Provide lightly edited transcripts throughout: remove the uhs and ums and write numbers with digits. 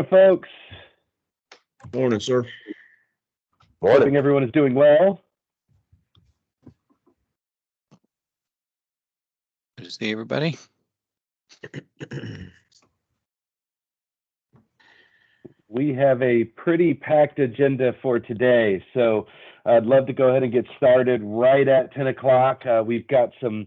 Folks. Morning, sir. Hoping everyone is doing well. Good to see everybody. We have a pretty packed agenda for today, so I'd love to go ahead and get started right at 10 o'clock. We've got some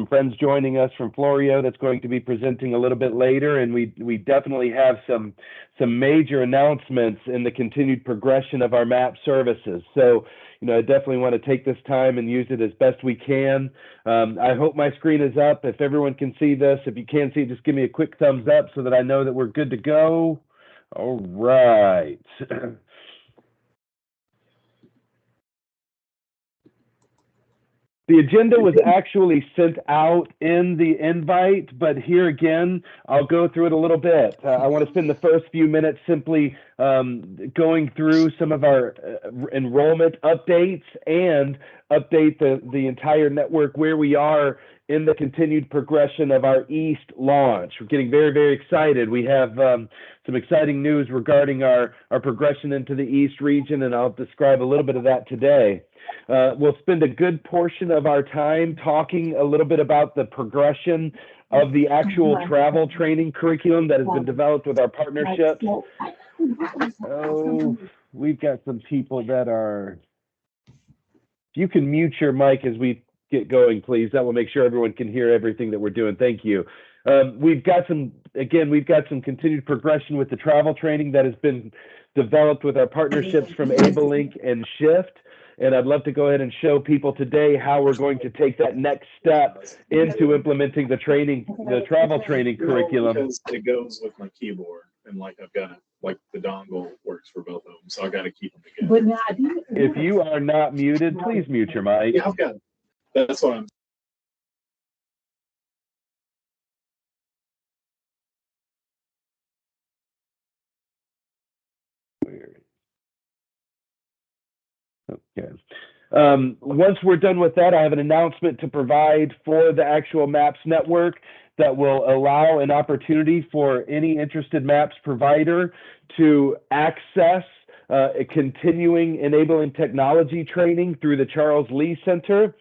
friends joining us from Florio that's going to be presenting a little bit later, and we definitely have some major announcements in the continued progression of our map services. So, I definitely want to take this time and use it as best we can. I hope my screen is up. If everyone can see this, if you can't see, just give me a quick thumbs up so that I know that we're good to go. All right. The agenda was actually sent out in the invite, but here again, I'll go through it a little bit. I want to spend the first few minutes simply going through some of our enrollment updates and update the entire network where we are in the continued progression of our East launch. We're getting very, very excited. We have some exciting news regarding our progression into the East region, and I'll describe a little bit of that today. We'll spend a good portion of our time talking a little bit about the progression of the actual travel training curriculum that has been developed with our partnerships. Oh, we've got some people that are... If you can mute your mic as we get going, please. That will make sure everyone can hear everything that we're doing. Thank you. We've got some continued progression with the travel training that has been developed with our partnerships from AbleLink and Shift. And I'd love to go ahead and show people today how we're going to take that next step into implementing the travel training curriculum. Because it goes with my keyboard, and I've got the dongle works for both of them, so I got to keep them together. If you are not muted, please mute your mic. Yeah, I've got. That's what I'm. Okay. Once we're done with that, I have an announcement to provide for the actual MAPS network that will allow an opportunity for any interested MAPS provider to access a continuing enabling technology training through the Charles Lee Center.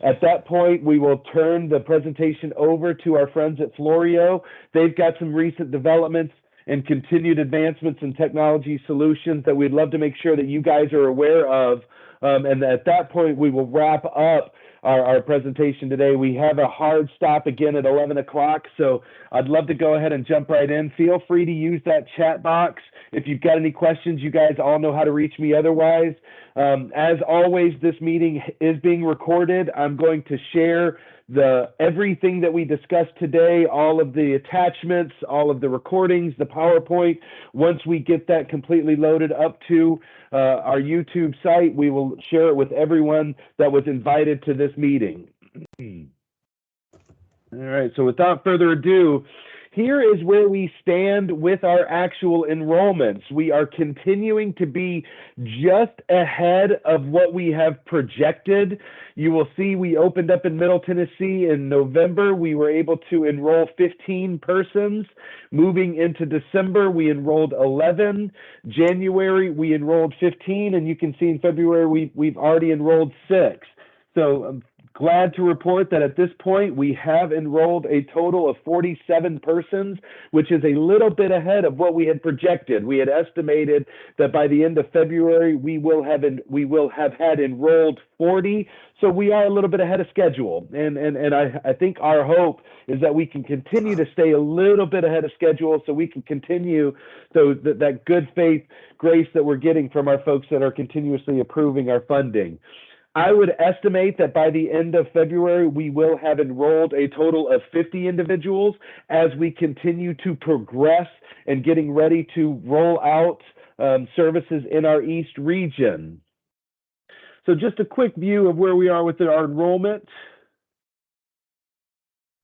At that point, we will turn the presentation over to our friends at Florio. They've got some recent developments and continued advancements in technology solutions that we'd love to make sure that you guys are aware of. And at that point, we will wrap up our presentation today. We have a hard stop again at 11 o'clock, so I'd love to go ahead and jump right in. Feel free to use that chat box. If you've got any questions, you guys all know how to reach me otherwise. As always, this meeting is being recorded. I'm going to share everything that we discussed today, all of the attachments, all of the recordings, the PowerPoint. Once we get that completely loaded up to our YouTube site, we will share it with everyone that was invited to this meeting. All right, so without further ado, here is where we stand with our actual enrollments. We are continuing to be just ahead of what we have projected. You will see we opened up in Middle Tennessee in November. We were able to enroll 15 persons. Moving into December, we enrolled 11. January, we enrolled 15. And you can see in February, we've already enrolled 6. So I'm glad to report that at this point, we have enrolled a total of 47 persons, which is a little bit ahead of what we had projected. We had estimated that by the end of February, we will have had enrolled 40. So we are a little bit ahead of schedule. And I think our hope is that we can continue to stay a little bit ahead of schedule so we can continue that good faith grace that we're getting from our folks that are continuously approving our funding. I would estimate that by the end of February, we will have enrolled a total of 50 individuals as we continue to progress and getting ready to roll out services in our East region. So just a quick view of where we are with our enrollment.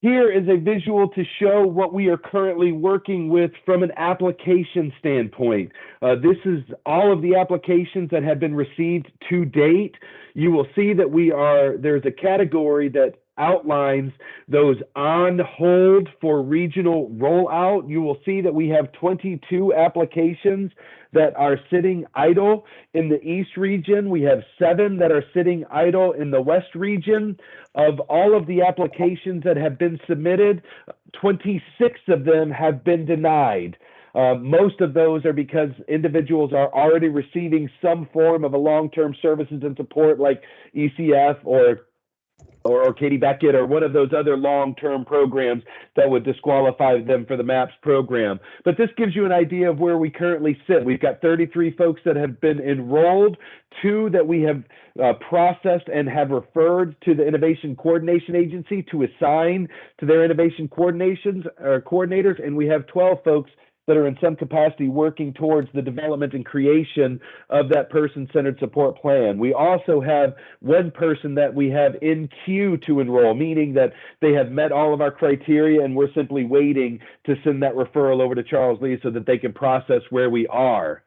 Here is a visual to show what we are currently working with from an application standpoint. This is all of the applications that have been received to date. You will see that there's a category that outlines those on hold for regional rollout. You will see that we have 22 applications that are sitting idle in the East region. We have 7 that are sitting idle in the West region. Of all of the applications that have been submitted, 26 of them have been denied. Most of those are because individuals are already receiving some form of a long-term services and support like ECF or Katie Beckett or one of those other long-term programs that would disqualify them for the MAPS program. But this gives you an idea of where we currently sit. We've got 33 folks that have been enrolled, 2 that we have processed and have referred to the Innovation Coordination Agency to assign to their innovation coordinators, and we have 12 folks that are in some capacity working towards the development and creation of that person-centered support plan. We also have 1 person that we have in queue to enroll, meaning that they have met all of our criteria and we're simply waiting to send that referral over to Charles Lee so that they can process where we are.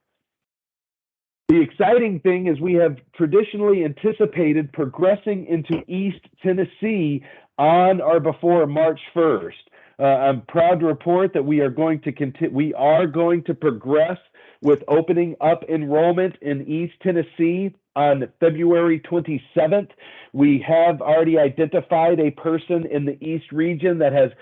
The exciting thing is we have traditionally anticipated progressing into East Tennessee on or before March 1st. I'm proud to report that we are going to progress with opening up enrollment in East Tennessee on February 27th. We have already identified a person in the East region that has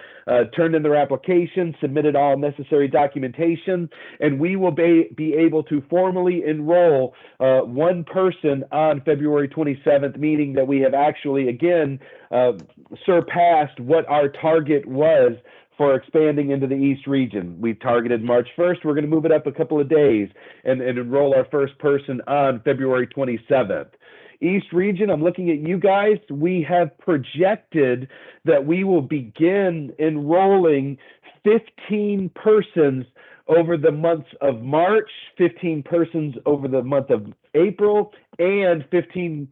turned in their application, submitted all necessary documentation, and we will be able to formally enroll 1 person on February 27th, meaning that we have actually, again, surpassed what our target was for expanding into the East region. We targeted March 1st. We're going to move it up a couple of days and enroll our first person on February 27th. East region, I'm looking at you guys. We have projected that we will begin enrolling 15 persons over the months of March, 15 persons over the month of April, and 15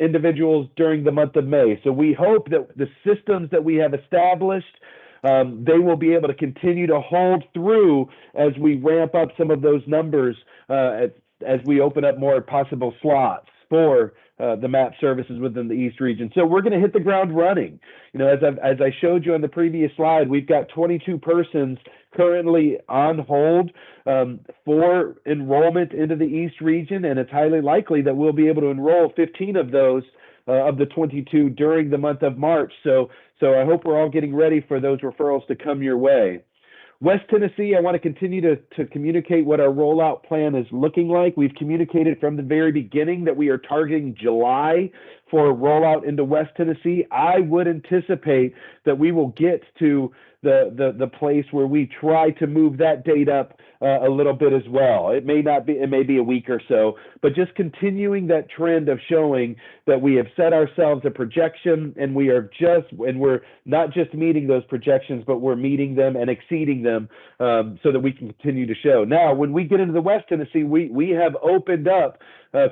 individuals during the month of May. So we hope that the systems that we have established, they will be able to continue to hold through as we ramp up some of those numbers as we open up more possible slots for the MAP services within the East region. So we're going to hit the ground running. You know, as I showed you on the previous slide, we've got 22 persons currently on hold for enrollment into the East region, and it's highly likely that we'll be able to enroll 15 of those of the 22 during the month of March. So I hope we're all getting ready for those referrals to come your way. West Tennessee, I want to continue to communicate what our rollout plan is looking like. We've communicated from the very beginning that we are targeting July for a rollout into West Tennessee. I would anticipate that we will get to the place where we try to move that date up a little bit as well. It may be a week or so, but just continuing that trend of showing that we have set ourselves a projection and we're not just meeting those projections, but we're meeting them and exceeding them so that we can continue to show. Now, when we get into the West Tennessee, we have opened up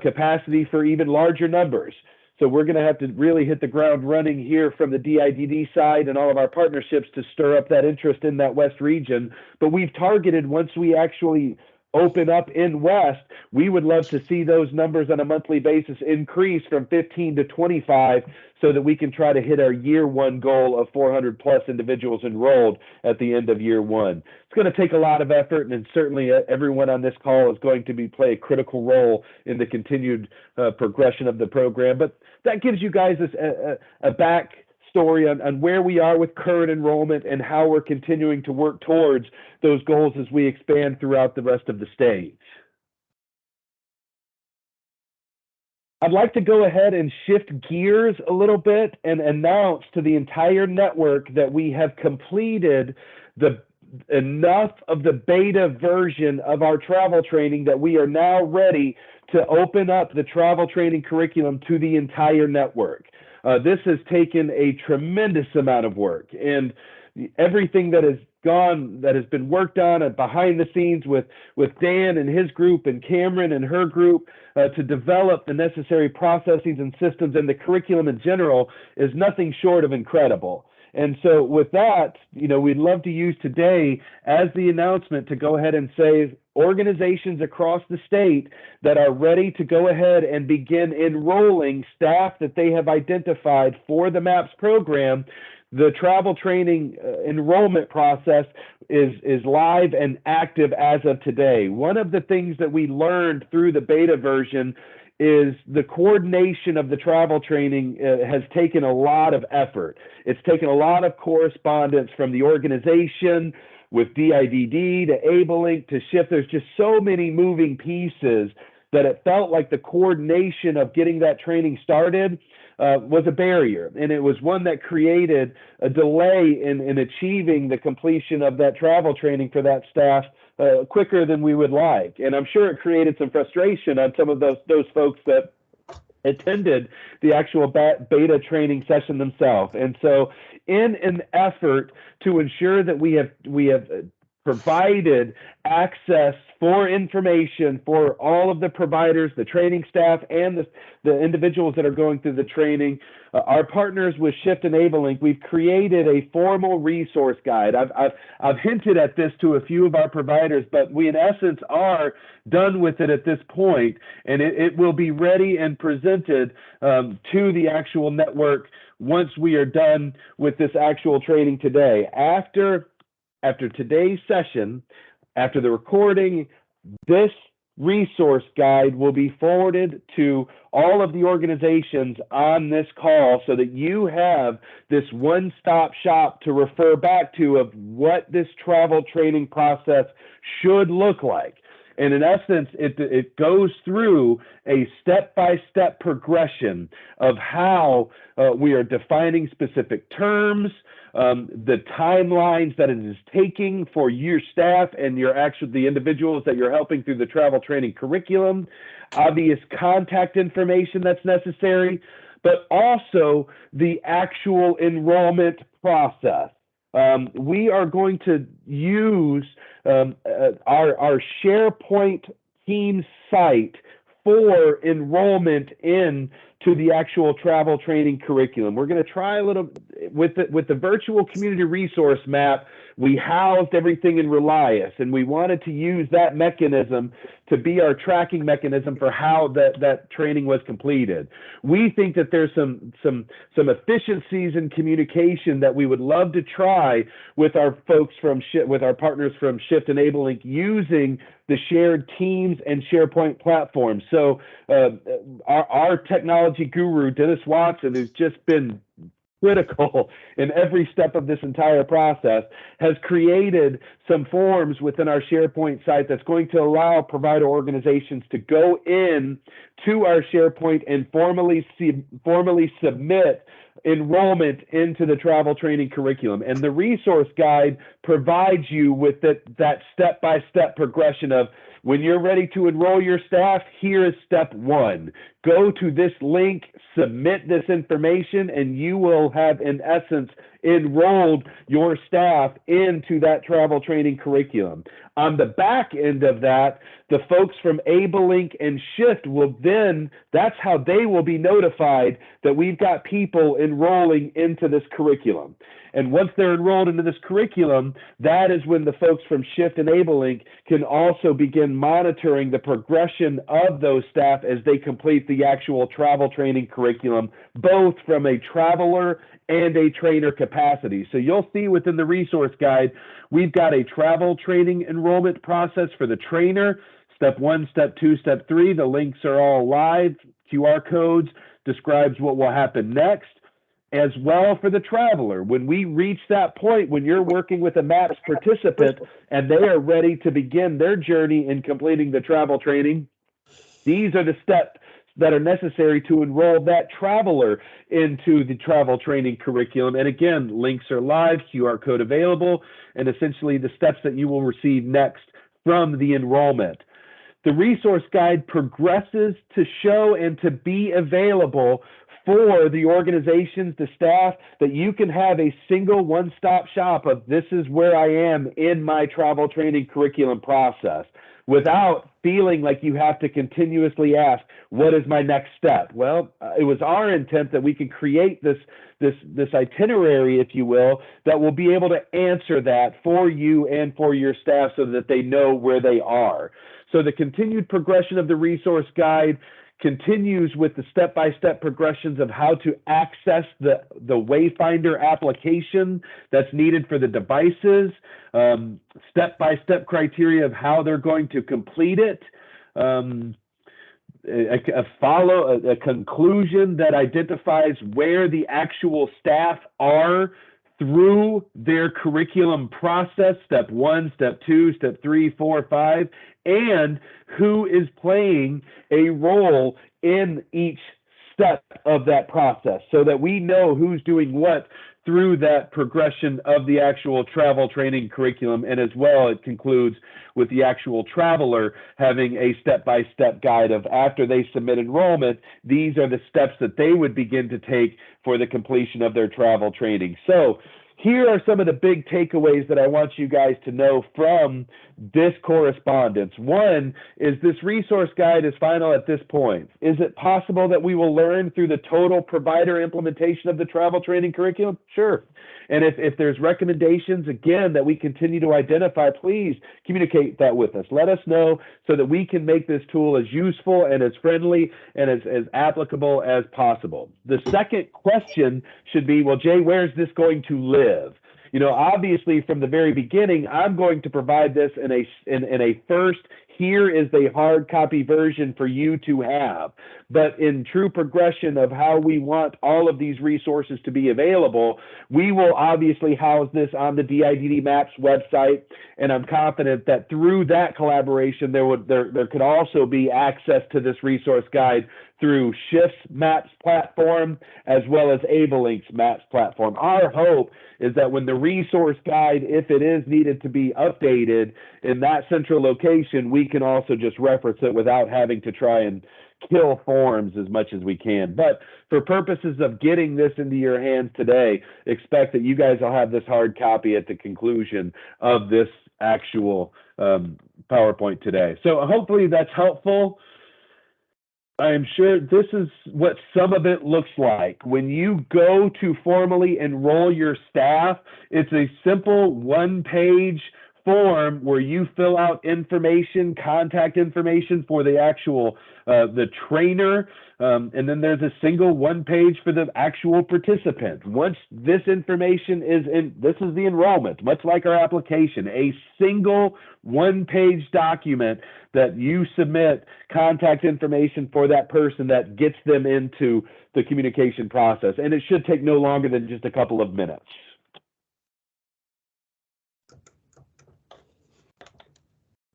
capacity for even larger numbers. So we're going to have to really hit the ground running here from the DIDD side and all of our partnerships to stir up that interest in that West region. But we've targeted, once we actually open up in West, we would love to see those numbers on a monthly basis increase from 15 to 25 so that we can try to hit our year 1 goal of 400 plus individuals enrolled at the end of year 1. It's going to take a lot of effort, and certainly everyone on this call is going to play a critical role in the continued progression of the program. But that gives you guys a back story on where we are with current enrollment and how we're continuing to work towards those goals as we expand throughout the rest of the state. I'd like to go ahead and shift gears a little bit and announce to the entire network that we have completed enough of the beta version of our travel training that we are now ready to open up the travel training curriculum to the entire network. This has taken a tremendous amount of work, and everything that has been worked on behind the scenes with Dan and his group and Cameron and her group to develop the necessary processes and systems and the curriculum in general is nothing short of incredible. And so with that, we'd love to use today as the announcement to go ahead and say organizations across the state that are ready to go ahead and begin enrolling staff that they have identified for the MAPS program. The travel training enrollment process is live and active as of today. One of the things that we learned through the beta version is the coordination of the travel training has taken a lot of effort. It's taken a lot of correspondence from the organization with DIDD to AbleLink to Shift. There's just so many moving pieces that it felt like the coordination of getting that training started was a barrier, and it was one that created a delay in achieving the completion of that travel training for that staff quicker than we would like. And I'm sure it created some frustration on some of those folks that attended the actual beta training session themselves. And so in an effort to ensure that we have provided access for information for all of the providers, the training staff, and the individuals that are going through the training, our partners with Shift and AbleLink, we've created a formal resource guide. I've hinted at this to a few of our providers, but we in essence are done with it at this point, and it will be ready and presented to the actual network once we are done with this actual training today. After today's session, after the recording, this resource guide will be forwarded to all of the organizations on this call so that you have this one-stop shop to refer back to of what this travel training process should look like. And in essence, it goes through a step-by-step progression of how we are defining specific terms, the timelines that it is taking for your staff and the individuals that you're helping through the travel training curriculum, obvious contact information that's necessary, but also the actual enrollment process. We are going to use our SharePoint Teams site for enrollment in to the actual travel training curriculum. We're going to try a little with the virtual community resource map. We housed everything in Relias, and we wanted to use that mechanism to be our tracking mechanism for how that training was completed. We think that there's some efficiencies in communication that we would love to try with our folks with our partners from Shift and AbleLink using the shared Teams and SharePoint platform. So our technology guru, Dennis Watson, who's just been critical in every step of this entire process, has created some forms within our SharePoint site that's going to allow provider organizations to go in to our SharePoint and formally submit enrollment into the travel training curriculum. And the resource guide provides you with that step-by-step progression of, when you're ready to enroll your staff, here is step one. Go to this link, submit this information, and you will have, in essence, enrolled your staff into that travel training curriculum. On the back end of that, the folks from AbleLink and Shift will then, that's how they will be notified that we've got people enrolling into this curriculum. And once they're enrolled into this curriculum, that is when the folks from Shift and AbleLink can also begin monitoring the progression of those staff as they complete the actual travel training curriculum, both from a traveler and a trainer capacity. So you'll see within the resource guide, we've got a travel training enrollment process for the trainer, step 1, step 2, step 3. The links are all live. QR codes describes what will happen next. As well for the traveler, when we reach that point, when you're working with a MAPS participant and they are ready to begin their journey in completing the travel training, these are the steps that are necessary to enroll that traveler into the travel training curriculum. And again, links are live, QR code available, and essentially the steps that you will receive next from the enrollment. The resource guide progresses to show and to be available for the organizations, the staff, that you can have a single one-stop shop of, this is where I am in my travel training curriculum process, without feeling like you have to continuously ask, what is my next step? Well, it was our intent that we could create this this itinerary, if you will, that will be able to answer that for you and for your staff so that they know where they are. So the continued progression of the resource guide continues with the step-by-step progressions of how to access the Wayfinder application that's needed for the devices, step-by-step criteria of how they're going to complete it, a conclusion that identifies where the actual staff are through their curriculum process, step 1, step 2, step 3, 4, 5, and who is playing a role in each step of that process so that we know who's doing what through that progression of the actual travel training curriculum. And as well, it concludes with the actual traveler having a step-by-step guide of after they submit enrollment, these are the steps that they would begin to take for the completion of their travel training. So here are some of the big takeaways that I want you guys to know from this correspondence. One is this resource guide is final at this point. Is it possible that we will learn through the total provider implementation of the travel training curriculum? Sure. And if there's recommendations, again, that we continue to identify, please communicate that with us. Let us know so that we can make this tool as useful and as friendly and as applicable as possible. The second question should be, well, Jay, where's this going to live? You know, obviously from the very beginning, I'm going to provide this in a first, here is the hard copy version for you to have. But in true progression of how we want all of these resources to be available, we will obviously house this on the DIDD Maps website. And I'm confident that through that collaboration, there could also be access to this resource guide through Shift's Maps platform, as well as AbleLink's Maps platform. Our hope is that when the resource guide, if it is needed to be updated in that central location, we can also just reference it without having to try and kill forms as much as we can. But for purposes of getting this into your hands today, expect that you guys will have this hard copy at the conclusion of this actual PowerPoint today. So hopefully that's helpful. I'm sure this is what some of it looks like. When you go to formally enroll your staff, it's a simple one-page form where you fill out information, contact information for the actual the trainer, and then there's a single one page for the actual participant. Once this information is in, this is the enrollment, much like our application, a single one-page document that you submit contact information for that person that gets them into the communication process. And it should take no longer than just a couple of minutes.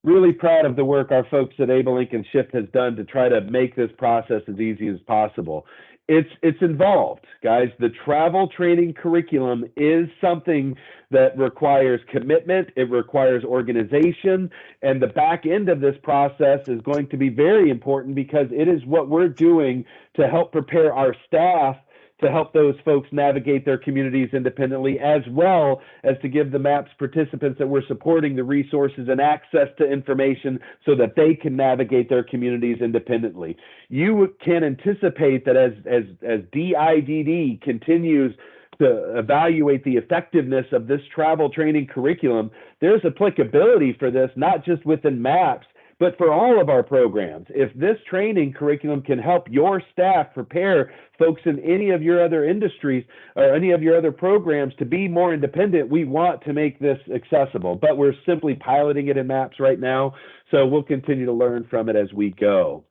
Really proud of the work our folks at AbleLink and Shift has done to try to make this process as easy as possible. It's involved, guys. The travel training curriculum is something that requires commitment, it requires organization, and the back end of this process is going to be very important because it is what we're doing to help prepare our staff to help those folks navigate their communities independently, as well as to give the MAPS participants that we're supporting the resources and access to information so that they can navigate their communities independently. You can anticipate that as DIDD continues to evaluate the effectiveness of this travel training curriculum, there's applicability for this, not just within MAPS, but for all of our programs. If this training curriculum can help your staff prepare folks in any of your other industries or any of your other programs to be more independent, we want to make this accessible. But we're simply piloting it in MAPS right now, so we'll continue to learn from it as we go.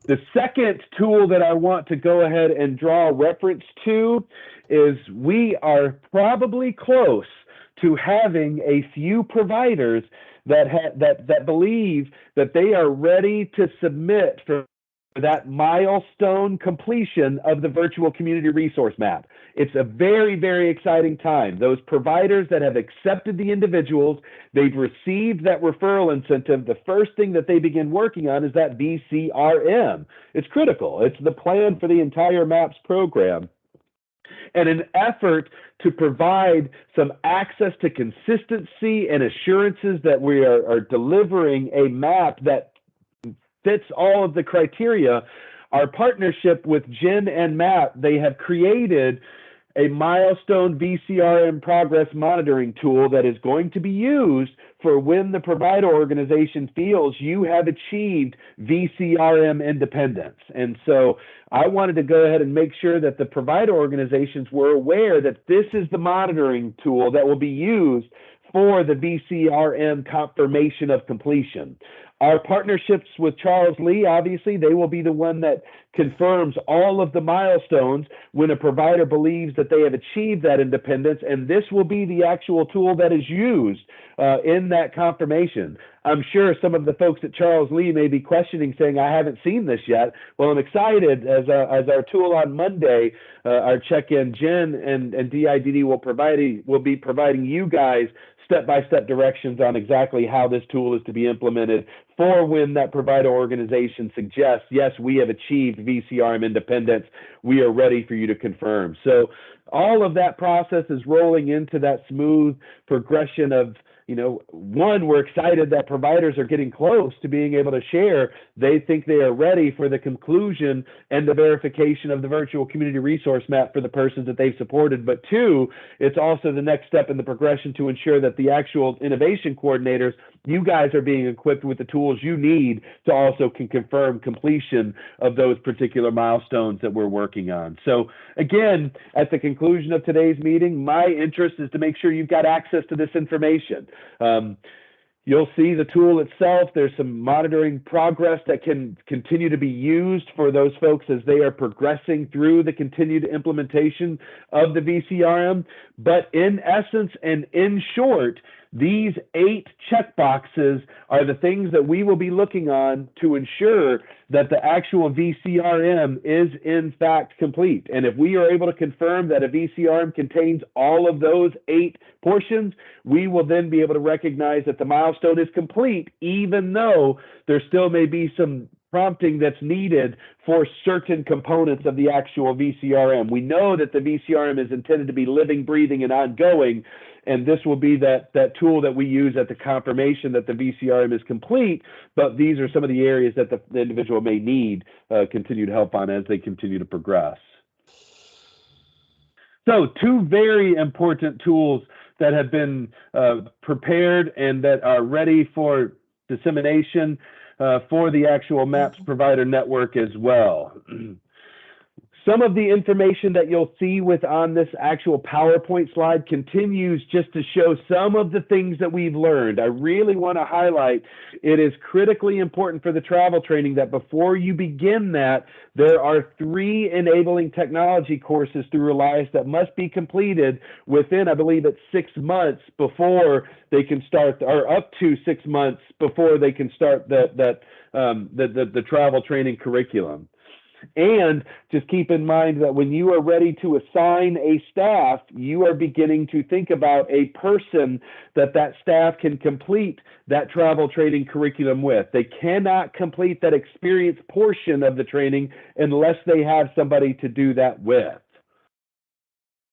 The second tool that I want to go ahead and draw reference to is we are probably close to having a few providers that believe that they are ready to submit for that milestone completion of the virtual community resource map. It's a very, very exciting time. Those providers that have accepted the individuals, they've received that referral incentive. The first thing that they begin working on is that VCRM. It's critical. It's the plan for the entire MAPS program. And an effort to provide some access to consistency and assurances that we are delivering a map that fits all of the criteria, our partnership with Jen and Matt, they have created a milestone VCRM progress monitoring tool that is going to be used for when the provider organization feels you have achieved VCRM independence. And so I wanted to go ahead and make sure that the provider organizations were aware that this is the monitoring tool that will be used for the VCRM confirmation of completion. Our partnerships with Charles Lee, obviously, they will be the one that confirms all of the milestones when a provider believes that they have achieved that independence, and this will be the actual tool that is used in that confirmation. I'm sure some of the folks at Charles Lee may be questioning, saying, I haven't seen this yet. Well, I'm excited as our tool on Monday, our check-in, Jen and DIDD will be providing you guys step-by-step directions on exactly how this tool is to be implemented for when that provider organization suggests, yes, we have achieved VCRM independence, we are ready for you to confirm. So all of that process is rolling into that smooth progression of, one, we're excited that providers are getting close to being able to share. They think they are ready for the conclusion and the verification of the virtual community resource map for the persons that they've supported. But two, it's also the next step in the progression to ensure that the actual innovation coordinators, you guys are being equipped with the tools you need to also confirm completion of those particular milestones that we're working on. So again, at the conclusion of today's meeting, my interest is to make sure you've got access to this information. You'll see the tool itself. There's some monitoring progress that can continue to be used for those folks as they are progressing through the continued implementation of the VCRM. But in essence and in short, these 8 checkboxes are the things that we will be looking on to ensure that the actual VCRM is in fact complete. And if we are able to confirm that a VCRM contains all of those 8 portions, we will then be able to recognize that the milestone is complete, even though there still may be some prompting that's needed for certain components of the actual VCRM. We know that the VCRM is intended to be living, breathing, and ongoing, and this will be that tool that we use at the confirmation that the VCRM is complete, but these are some of the areas that the individual may need continued help on as they continue to progress. So 2 very important tools that have been prepared and that are ready for dissemination for the actual MAPS provider network as well. Some of the information that you'll see on this actual PowerPoint slide continues just to show some of the things that we've learned. I really want to highlight it is critically important for the travel training that before you begin that, there are 3 enabling technology courses through Relias that must be completed within, I believe it's 6 months before they can start, or up to 6 months before they can start the travel training curriculum. And just keep in mind that when you are ready to assign a staff, you are beginning to think about a person that staff can complete that travel training curriculum with. They cannot complete that experience portion of the training unless they have somebody to do that with.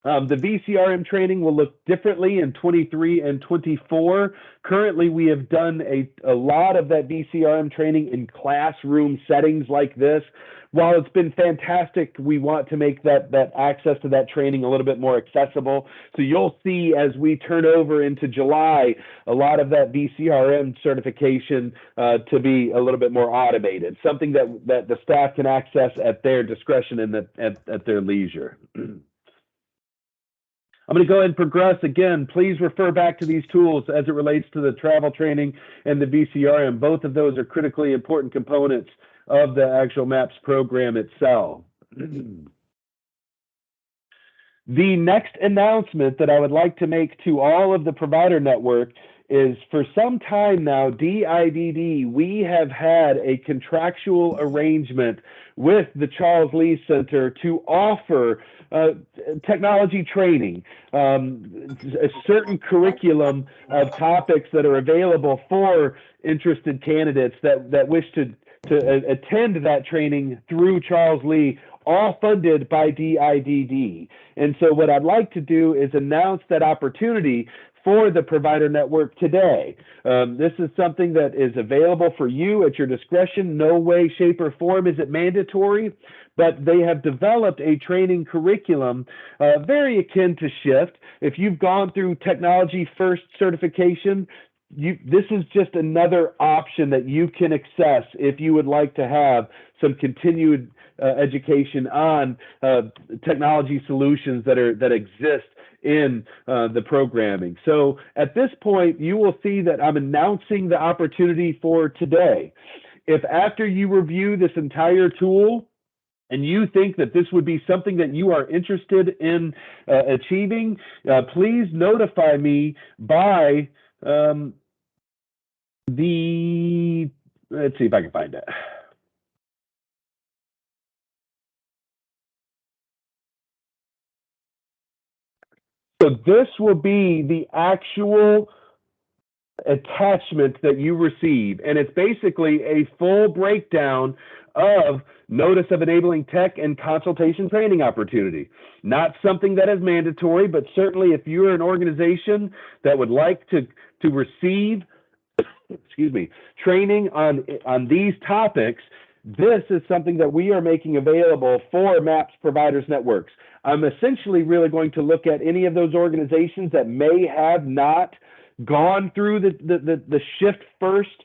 The VCRM training will look differently in 23 and 24. Currently, we have done a lot of that VCRM training in classroom settings like this. While it's been fantastic, we want to make that access to that training a little bit more accessible. So you'll see as we turn over into July, a lot of that VCRM certification to be a little bit more automated, something that the staff can access at their discretion and at their leisure. I'm going to go ahead and progress. Again, please refer back to these tools as it relates to the travel training and the VCRM. Both of those are critically important components of the actual MAPS program itself. The next announcement that I would like to make to all of the provider network is, for some time now, DIDD, we have had a contractual arrangement with the Charles Lee Center to offer technology training, a certain curriculum of topics that are available for interested candidates that wish to attend that training through Charles Lee all funded by DIDD. And so what I'd like to do is announce that opportunity for the provider network today. This is something that is available for you at your discretion. No way, shape, or form is it mandatory, but they have developed a training curriculum very akin to Shift. If you've gone through Technology First certification, this is just another option that you can access if you would like to have some continued education on technology solutions that exist in the programming. So at this point, you will see that I'm announcing the opportunity for today. If after you review this entire tool and you think that this would be something that you are interested in achieving, please notify me by let's see if I can find it. So this will be the actual attachment that you receive, and it's basically a full breakdown of Notice of Enabling Tech and consultation training opportunity. Not something that is mandatory, but certainly if you're an organization that would like to receive training on these topics, this is something that we are making available for MAPS Providers Networks. I'm essentially really going to look at any of those organizations that may have not gone through the Shift First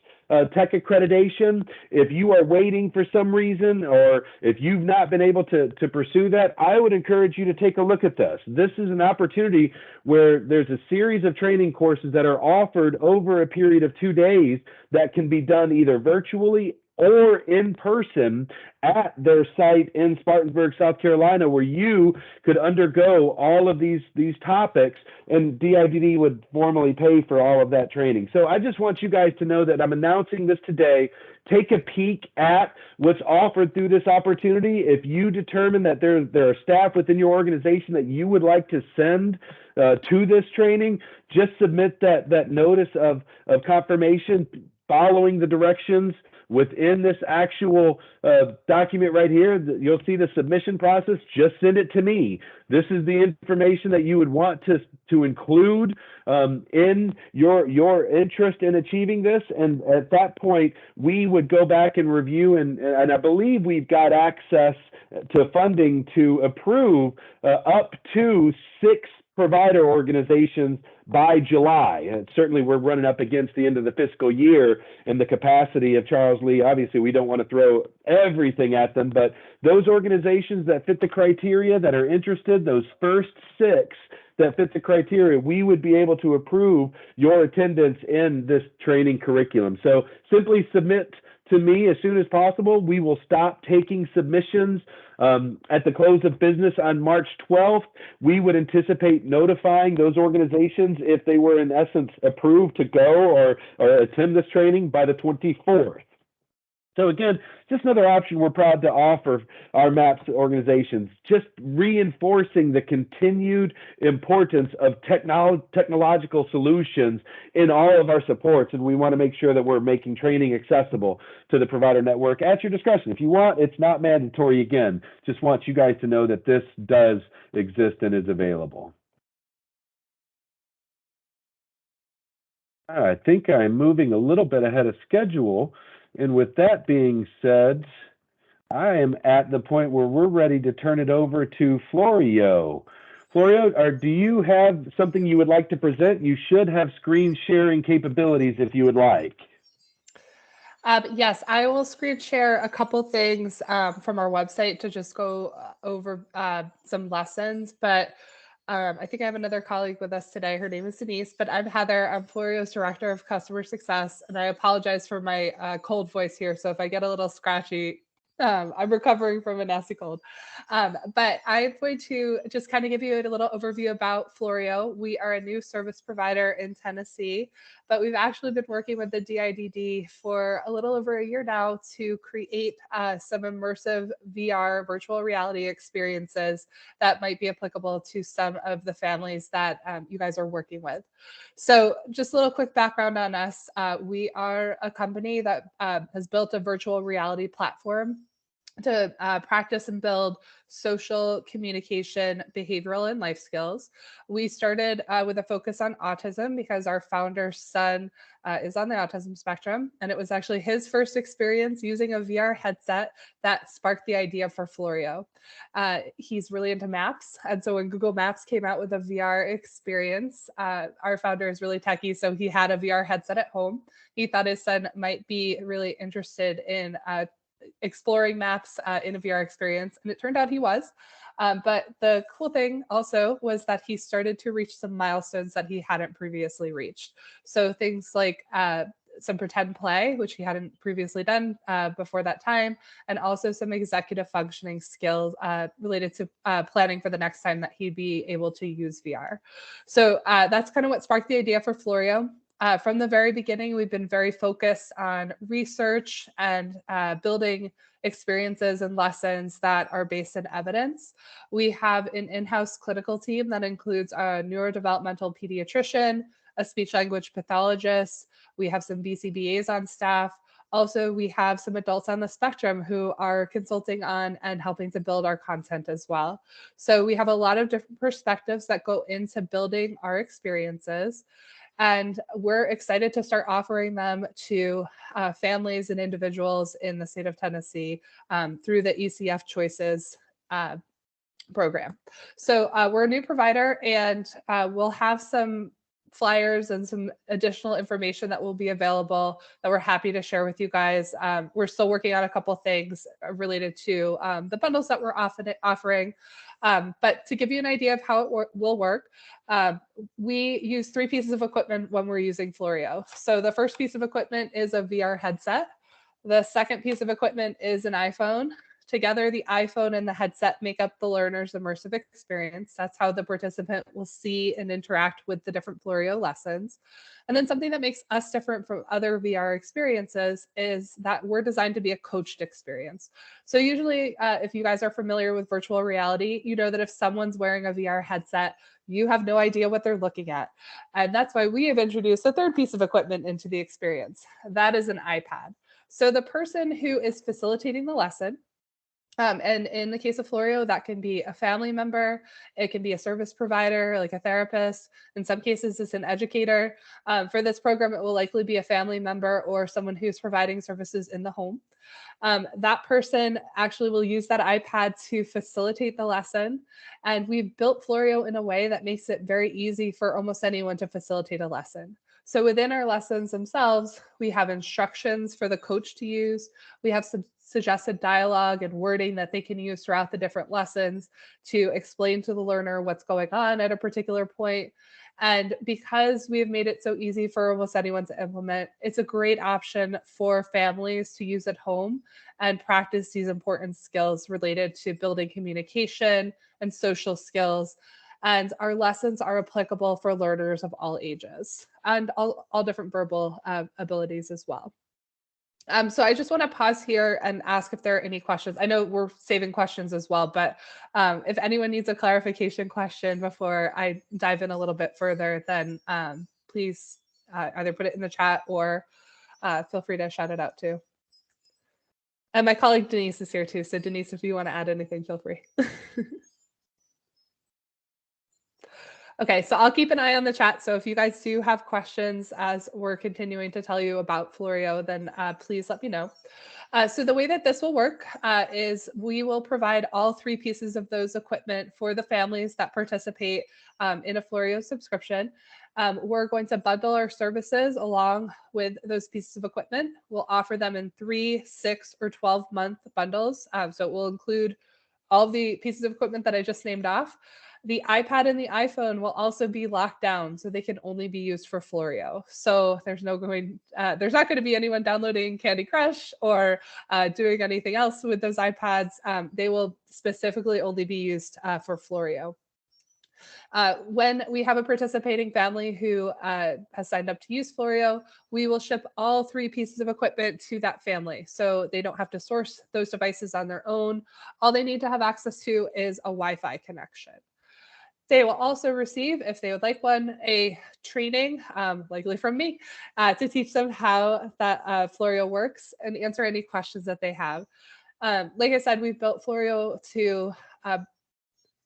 tech accreditation. If you are waiting for some reason, or if you've not been able to pursue that, I would encourage you to take a look at this. This is an opportunity where there's a series of training courses that are offered over a period of 2 days that can be done either virtually or in person at their site in Spartanburg, South Carolina, where you could undergo all of these topics, and DIDD would formally pay for all of that training. So I just want you guys to know that I'm announcing this today. Take a peek at what's offered through this opportunity. If you determine that there are staff within your organization that you would like to send to this training, just submit that notice of confirmation following the directions within this actual document right here. You'll see the submission process. Just send it to me. This is the information that you would want to include in your interest in achieving this. And at that point, we would go back and review, and I believe we've got access to funding to approve up to 6 provider organizations by July. And certainly we're running up against the end of the fiscal year and the capacity of Charles Lee. Obviously, we don't want to throw everything at them, but those organizations that fit the criteria, that are interested, those first 6 that fit the criteria, we would be able to approve your attendance in this training curriculum. So simply submit to me as soon as possible. We will stop taking submissions at the close of business on March 12th. We would anticipate notifying those organizations if they were in essence approved to go or attend this training by the 24th. So again, just another option we're proud to offer our MAPS organizations, just reinforcing the continued importance of technological solutions in all of our supports. And we want to make sure that we're making training accessible to the provider network at your discretion. If you want, it's not mandatory. Again, just want you guys to know that this does exist and is available. I think I'm moving a little bit ahead of schedule. And with that being said, I am at the point where we're ready to turn it over to Florio. Florio, do you have something you would like to present? You should have screen sharing capabilities if you would like. Yes, I will screen share a couple things from our website to just go over some lessons, but I think I have another colleague with us today. Her name is Denise, but I'm Heather. I'm Florio's Director of Customer Success, and I apologize for my cold voice here. So if I get a little scratchy, I'm recovering from a nasty cold. But I'm going to just kind of give you a little overview about Florio. We are a new service provider in Tennessee, but we've actually been working with the DIDD for a little over a year now to create some immersive VR virtual reality experiences that might be applicable to some of the families that you guys are working with. So just a little quick background on us. We are a company that has built a virtual reality platform to practice and build social communication, behavioral, and life skills. We started with a focus on autism because our founder's son is on the autism spectrum. And it was actually his first experience using a VR headset that sparked the idea for Florio. He's really into maps. And so when Google Maps came out with a VR experience, our founder is really techie. So he had a VR headset at home. He thought his son might be really interested in exploring maps in a VR experience, and it turned out he was. But the cool thing also was that he started to reach some milestones that he hadn't previously reached. So things like some pretend play, which he hadn't previously done before that time, and also some executive functioning skills related to planning for the next time that he'd be able to use VR. So that's kind of what sparked the idea for Florio. From the very beginning, we've been very focused on research and building experiences and lessons that are based in evidence. We have an in-house clinical team that includes a neurodevelopmental pediatrician, a speech language pathologist. We have some BCBAs on staff. Also, we have some adults on the spectrum who are consulting on and helping to build our content as well. So we have a lot of different perspectives that go into building our experiences. And we're excited to start offering them to families and individuals in the state of Tennessee through the ECF Choices program. So we're a new provider, and we'll have some flyers and some additional information that will be available that we're happy to share with you guys. We're still working on a couple things related to the bundles that we're offering. But to give you an idea of how it will work, we use 3 pieces of equipment when we're using Florio. So the first piece of equipment is a VR headset. The second piece of equipment is an iPhone. Together, the iPhone and the headset make up the learner's immersive experience. That's how the participant will see and interact with the different Florio lessons. And then something that makes us different from other VR experiences is that we're designed to be a coached experience. So usually, if you guys are familiar with virtual reality, you know that if someone's wearing a VR headset, you have no idea what they're looking at. And that's why we have introduced a third piece of equipment into the experience. That is an iPad. So the person who is facilitating the lesson, and in the case of Florio, that can be a family member, it can be a service provider, like a therapist. In some cases, it's an educator. For this program, it will likely be a family member or someone who's providing services in the home. That person actually will use that iPad to facilitate the lesson. And we've built Florio in a way that makes it very easy for almost anyone to facilitate a lesson. So within our lessons themselves, we have instructions for the coach to use. We have some suggested dialogue and wording that they can use throughout the different lessons to explain to the learner what's going on at a particular point. And because we have made it so easy for almost anyone to implement, it's a great option for families to use at home and practice these important skills related to building communication and social skills. And our lessons are applicable for learners of all ages and all different verbal abilities as well. So I just want to pause here and ask if there are any questions. I know we're saving questions as well, but if anyone needs a clarification question before I dive in a little bit further, then please either put it in the chat or feel free to shout it out too. And my colleague Denise is here too. So Denise, if you want to add anything, feel free. Okay, so I'll keep an eye on the chat. So if you guys do have questions as we're continuing to tell you about Florio, then please let me know. So the way that this will work is we will provide all 3 pieces of those equipment for the families that participate in a Florio subscription. We're going to bundle our services along with those pieces of equipment. We'll offer them in 3, 6, or 12-month bundles. So it will include all of the pieces of equipment that I just named off. The iPad and the iPhone will also be locked down, so they can only be used for Florio. So there's not going to be anyone downloading Candy Crush or doing anything else with those iPads. They will specifically only be used for Florio. When we have a participating family who has signed up to use Florio, we will ship all 3 pieces of equipment to that family. So they don't have to source those devices on their own. All they need to have access to is a Wi-Fi connection. They will also receive, if they would like one, a training, likely from me, to teach them how that Florio works and answer any questions that they have. Like I said, we've built Florio to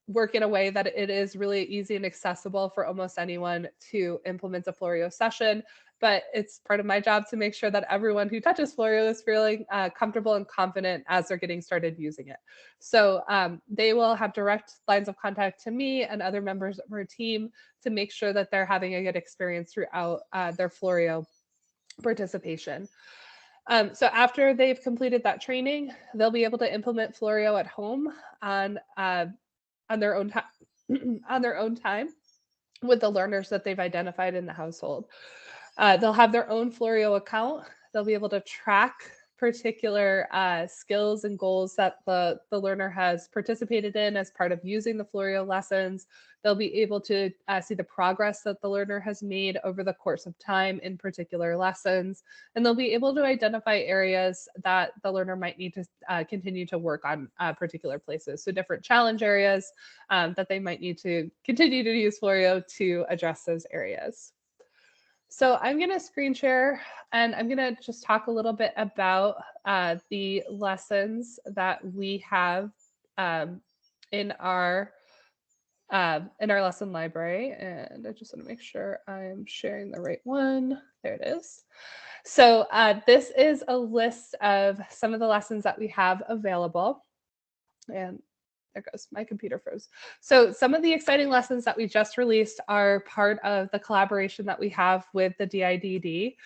work in a way that it is really easy and accessible for almost anyone to implement a Florio session. But it's part of my job to make sure that everyone who touches Florio is feeling comfortable and confident as they're getting started using it. So they will have direct lines of contact to me and other members of our team to make sure that they're having a good experience throughout their Florio participation. So after they've completed that training, they'll be able to implement Florio at home on their own time, on their own time with the learners that they've identified in the household. They'll have their own Florio account. They'll be able to track particular skills and goals that the learner has participated in as part of using the Florio lessons. They'll be able to see the progress that the learner has made over the course of time in particular lessons. And they'll be able to identify areas that the learner might need to continue to work on particular places. So different challenge areas that they might need to continue to use Florio to address those areas. So I'm going to screen share and I'm going to just talk a little bit about the lessons that we have in our lesson library. And I just want to make sure I'm sharing the right one. There it is. So this is a list of some of the lessons that we have available. And there goes, my computer froze. So some of the exciting lessons that we just released are part of the collaboration that we have with the DIDD.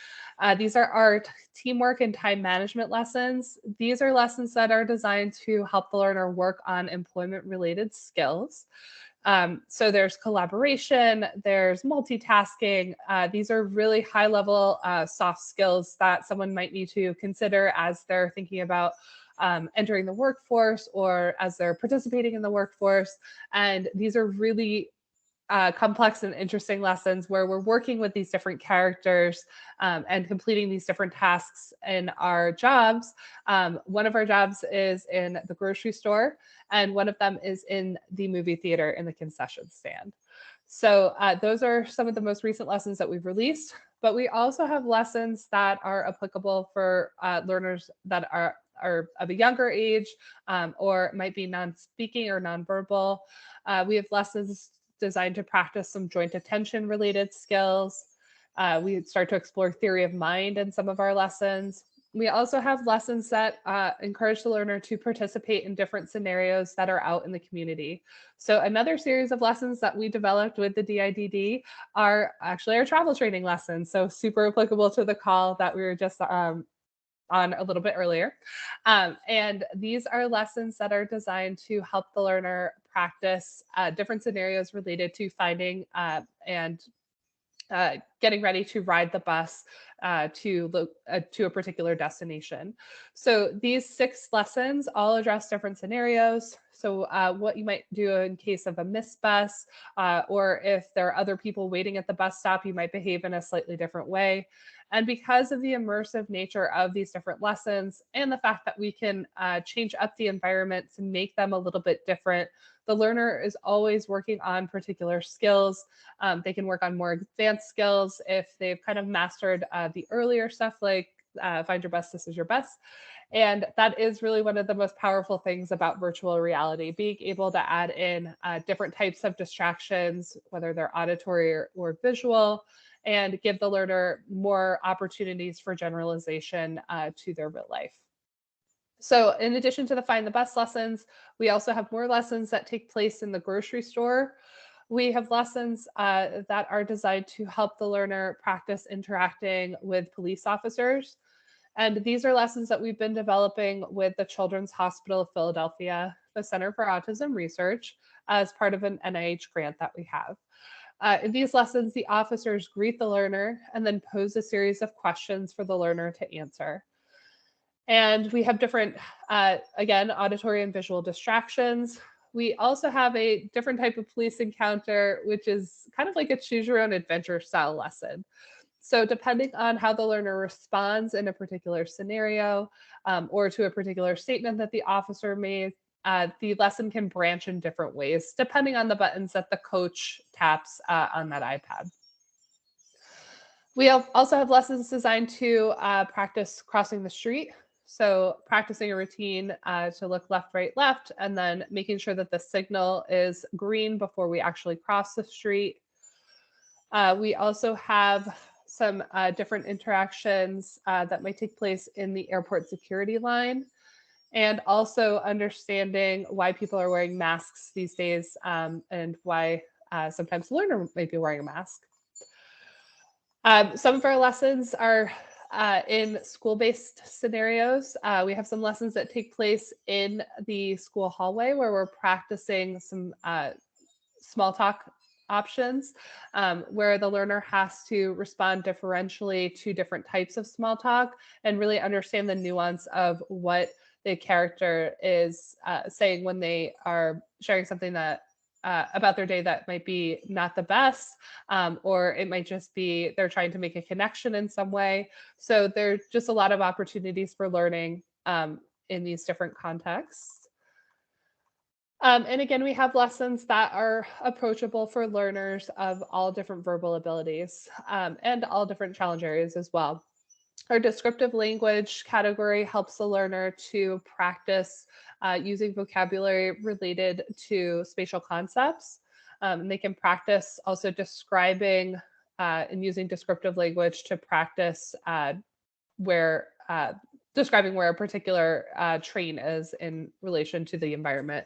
These are our teamwork and time management lessons. These are lessons that are designed to help the learner work on employment-related skills. So there's collaboration, there's multitasking. These are really high-level soft skills that someone might need to consider as they're thinking about entering the workforce or as they're participating in the workforce. And these are really complex and interesting lessons where we're working with these different characters and completing these different tasks in our jobs. One of our jobs is in the grocery store, and one of them is in the movie theater in the concession stand. So those are some of the most recent lessons that we've released, but we also have lessons that are applicable for learners that are of a younger age or might be non-speaking or nonverbal. We have lessons designed to practice some joint attention related skills. We start to explore theory of mind in some of our lessons. We also have lessons that encourage the learner to participate in different scenarios that are out in the community. So another series of lessons that we developed with the DIDD are actually our travel training lessons. So super applicable to the call that we were just on a little bit earlier. And these are lessons that are designed to help the learner practice different scenarios related to finding and getting ready to ride the bus to a particular destination. So these 6 lessons all address different scenarios. So what you might do in case of a missed bus, or if there are other people waiting at the bus stop, you might behave in a slightly different way. And because of the immersive nature of these different lessons and the fact that we can change up the environment to make them a little bit different, the learner is always working on particular skills. They can work on more advanced skills if they've kind of mastered the earlier stuff like find your best, this is your best. And that is really one of the most powerful things about virtual reality, being able to add in different types of distractions, whether they're auditory or visual, and give the learner more opportunities for generalization to their real life. So in addition to the Find the Best lessons, we also have more lessons that take place in the grocery store. We have lessons that are designed to help the learner practice interacting with police officers. And these are lessons that we've been developing with the Children's Hospital of Philadelphia, the Center for Autism Research, as part of an NIH grant that we have. In these lessons, the officers greet the learner and then pose a series of questions for the learner to answer. And we have different, again, auditory and visual distractions. We also have a different type of police encounter, which is kind of like a choose your own adventure style lesson. So depending on how the learner responds in a particular scenario or to a particular statement that the officer made, the lesson can branch in different ways, depending on the buttons that the coach taps on that iPad. We also have lessons designed to practice crossing the street. So practicing a routine to look left, right, left, and then making sure that the signal is green before we actually cross the street. We also have some different interactions that might take place in the airport security line, and also understanding why people are wearing masks these days, and why sometimes the learner might be wearing a mask. Some of our lessons are in school-based scenarios. We have some lessons that take place in the school hallway where we're practicing some small talk options, where the learner has to respond differentially to different types of small talk and really understand the nuance of what the character is saying when they are sharing something that about their day that might be not the best, or it might just be they're trying to make a connection in some way. So there's just a lot of opportunities for learning in these different contexts. And again, we have lessons that are approachable for learners of all different verbal abilities, and all different challenge areas as well. Our descriptive language category helps the learner to practice using vocabulary related to spatial concepts. And they can practice also describing and using descriptive language to practice where describing where a particular train is in relation to the environment.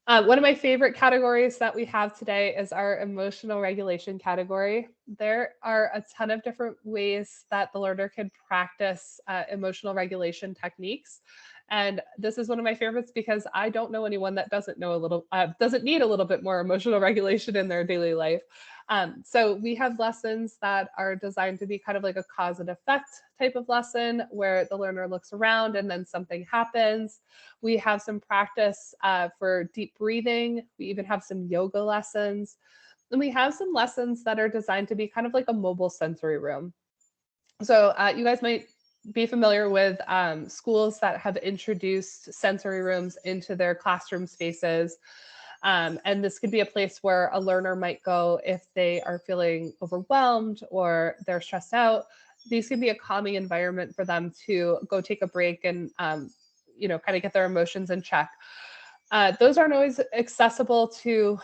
One of my favorite categories that we have today is our emotional regulation category. There are a ton of different ways that the learner can practice emotional regulation techniques. And this is one of my favorites because I don't know anyone that doesn't need a little bit more emotional regulation in their daily life. So we have lessons that are designed to be kind of like a cause and effect type of lesson where the learner looks around and then something happens. We have some practice for deep breathing. We even have some yoga lessons. And we have some lessons that are designed to be kind of like a mobile sensory room. So you guys might be familiar with schools that have introduced sensory rooms into their classroom spaces. And this could be a place where a learner might go if they are feeling overwhelmed or they're stressed out. These can be a calming environment for them to go take a break and, kind of get their emotions in check. Those aren't always accessible to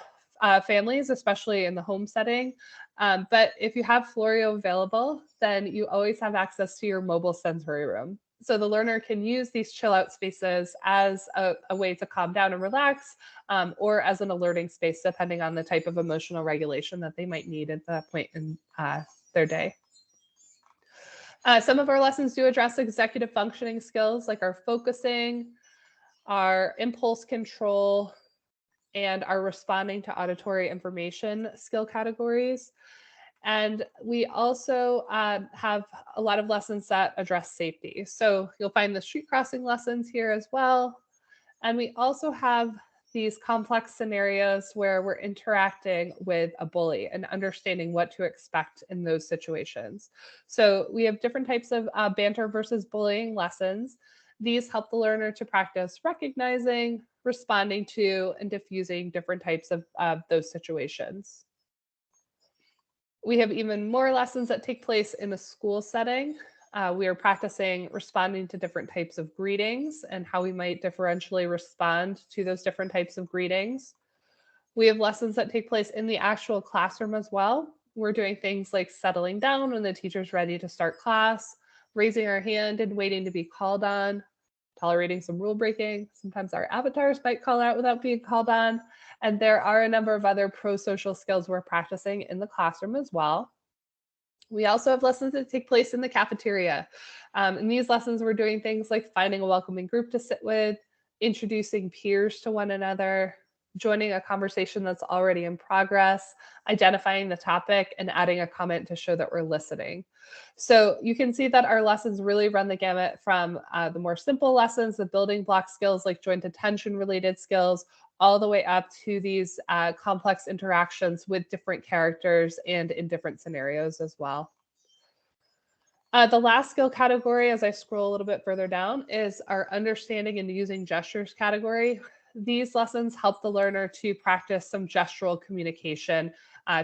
families, especially in the home setting. But if you have Florio available, then you always have access to your mobile sensory room. So the learner can use these chill out spaces as a way to calm down and relax, or as an alerting space, depending on the type of emotional regulation that they might need at that point in their day. Some of our lessons do address executive functioning skills like our focusing, our impulse control, and our responding to auditory information skill categories. And we also have a lot of lessons that address safety. So you'll find the street crossing lessons here as well. And we also have these complex scenarios where we're interacting with a bully and understanding what to expect in those situations. So we have different types of banter versus bullying lessons. These help the learner to practice recognizing, responding to, and diffusing different types of those situations. We have even more lessons that take place in a school setting. We are practicing responding to different types of greetings and how we might differentially respond to those different types of greetings. We have lessons that take place in the actual classroom as well. We're doing things like settling down when the teacher's ready to start class, raising our hand and waiting to be called on, tolerating some rule breaking. Sometimes our avatars might call out without being called on. And there are a number of other pro-social skills we're practicing in the classroom as well. We also have lessons that take place in the cafeteria. In these lessons, we're doing things like finding a welcoming group to sit with, introducing peers to one another, joining a conversation that's already in progress, identifying the topic, and adding a comment to show that we're listening. So you can see that our lessons really run the gamut from the more simple lessons, the building block skills like joint attention related skills, all the way up to these complex interactions with different characters and in different scenarios as well. The last skill category, as I scroll a little bit further down, is our understanding and using gestures category. These lessons help the learner to practice some gestural communication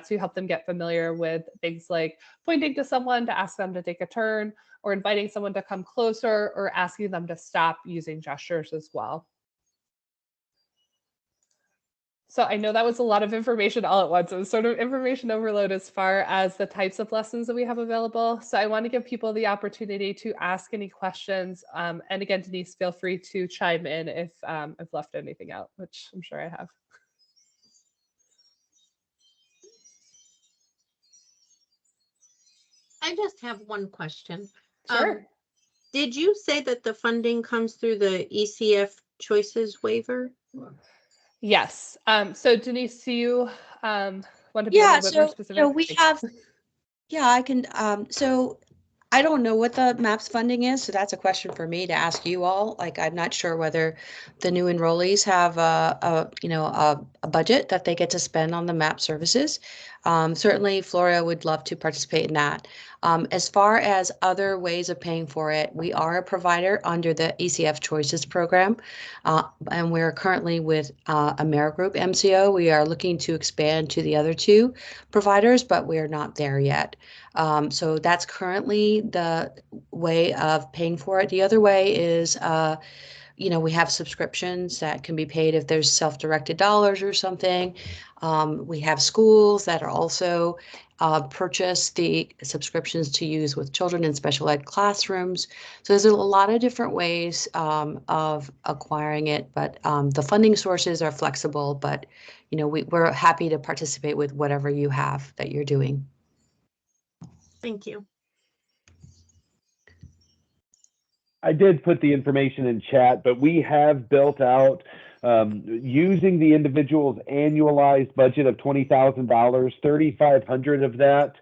to help them get familiar with things like pointing to someone to ask them to take a turn, or inviting someone to come closer, or asking them to stop using gestures as well. So I know that was a lot of information all at once. It was sort of information overload as far as the types of lessons that we have available. So I want to give people the opportunity to ask any questions. And again, Denise, feel free to chime in if I've left anything out, which I'm sure I have. I just have one question. Sure. Did you say that the funding comes through the ECF Choices waiver? Yes. So Denise, do you want to be a Yeah, little bit more specific? so we have, yeah, I can, so I don't know what the MAPS funding is, so that's a question for me to ask you all. Like, I'm not sure whether the new enrollees have a budget that they get to spend on the MAP services. Certainly, Floria would love to participate in that. As far as other ways of paying for it, we are a provider under the ECF Choices program, and we're currently with Amerigroup MCO. We are looking to expand to the other two providers, but we are not there yet. So that's currently the way of paying for it. The other way is, we have subscriptions that can be paid if there's self-directed dollars or something. We have schools that are also purchase the subscriptions to use with children in special ed classrooms. So there's a lot of different ways of acquiring it, but the funding sources are flexible, but we're happy to participate with whatever you have that you're doing. Thank you. I did put the information in chat, but we have built out using the individual's annualized budget of $20,000, $3,500 of that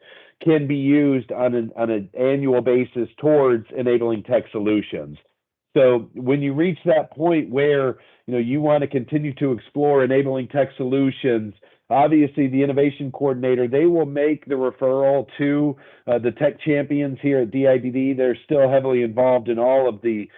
can be used on an annual basis towards enabling tech solutions. So when you reach that point where you want to continue to explore enabling tech solutions, obviously the innovation coordinator, they will make the referral to the tech champions here at DIDD. They're still heavily involved in all of the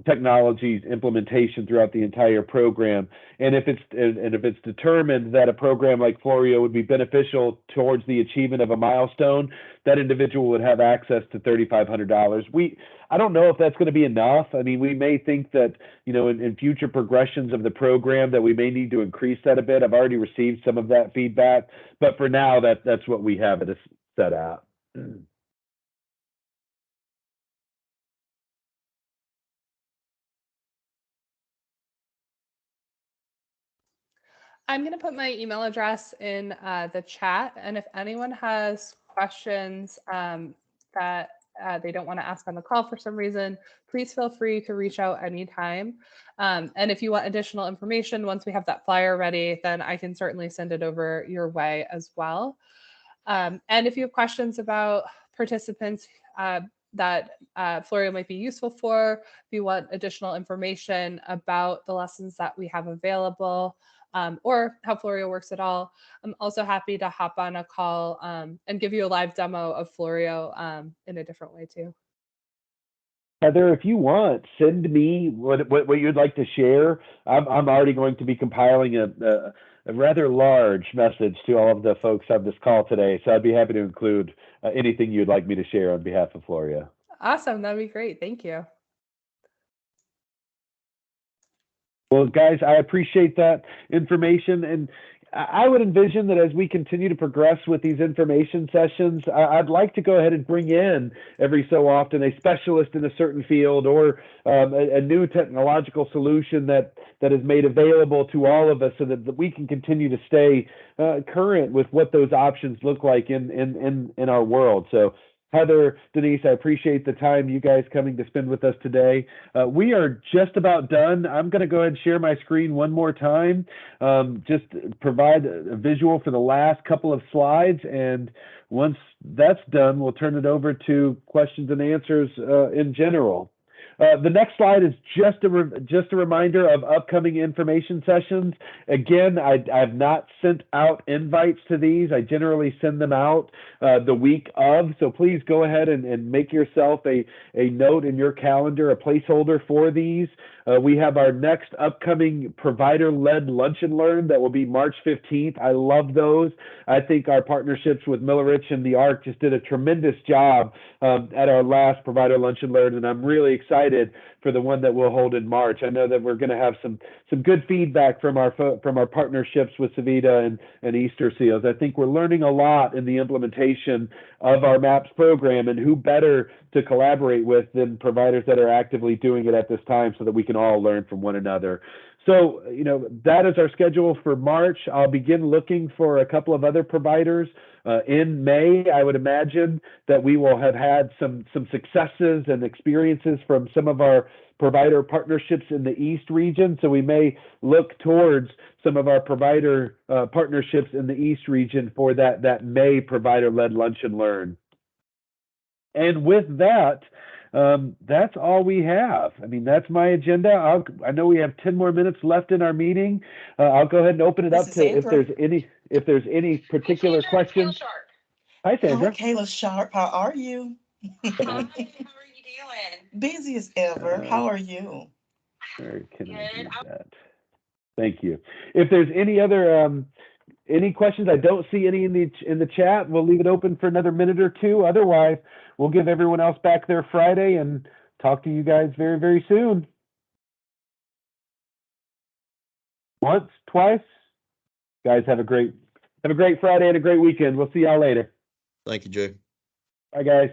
technologies implementation throughout the entire program. And if it's determined that a program like Florio would be beneficial towards the achievement of a milestone, that individual would have access to $3,500. I don't know if that's going to be enough. I mean, we may think that, in future progressions of the program that we may need to increase that a bit. I've already received some of that feedback, but for now, that's what we have it set out. I'm going to put my email address in the chat. And if anyone has questions that they don't want to ask on the call for some reason, please feel free to reach out anytime. And if you want additional information, once we have that flyer ready, then I can certainly send it over your way as well. And if you have questions about participants that Florio might be useful for, if you want additional information about the lessons that we have available, or how Florio works at all, I'm also happy to hop on a call and give you a live demo of Florio in a different way too. Heather, if you want, send me what you'd like to share. I'm already going to be compiling a rather large message to all of the folks on this call today, so I'd be happy to include anything you'd like me to share on behalf of Florio. Awesome, that'd be great. Thank you. Well, guys, I appreciate that information, and I would envision that as we continue to progress with these information sessions, I'd like to go ahead and bring in every so often a specialist in a certain field or a new technological solution that is made available to all of us so that we can continue to stay current with what those options look like in our world. So Heather, Denise, I appreciate the time you guys coming to spend with us today. We are just about done. I'm going to go ahead and share my screen one more time, just provide a visual for the last couple of slides. And once that's done, we'll turn it over to questions and answers in general. The next slide is just a reminder of upcoming information sessions. Again, I've not sent out invites to these. I generally send them out the week of, so please go ahead and make yourself a note in your calendar, a placeholder for these. We have our next upcoming provider-led lunch and learn that will be March 15th. I love those. I think our partnerships with Millerich and the ARC just did a tremendous job at our last provider lunch and learn, and I'm really excited for the one that we'll hold in March. I know that we're going to have some good feedback from our partnerships with Savita and Easter Seals. I think we're learning a lot in the implementation of our MAPS program, and who better to collaborate with than providers that are actively doing it at this time, so that we can all learn from one another. So, that is our schedule for March. I'll begin looking for a couple of other providers in May. I would imagine that we will have had some successes and experiences from some of our provider partnerships in the East region. So we may look towards some of our provider partnerships in the East region for that May provider-led lunch and learn. And with that, that's all we have. I mean, that's my agenda. I know we have 10 more minutes left in our meeting. I'll go ahead and open it up to if there's any particular questions. Hi, Sandra. Hi, Kayla Sharp. How are you? How are you doing? Busy as ever. How are you? Where can I do that? Thank you. If there's any other any questions, I don't see any in the chat. We'll leave it open for another minute or two. Otherwise, we'll give everyone else back there Friday and talk to you guys very, very soon. Once, twice. Guys, have a great Friday and a great weekend. We'll see y'all later. Thank you, Jay. Bye, guys.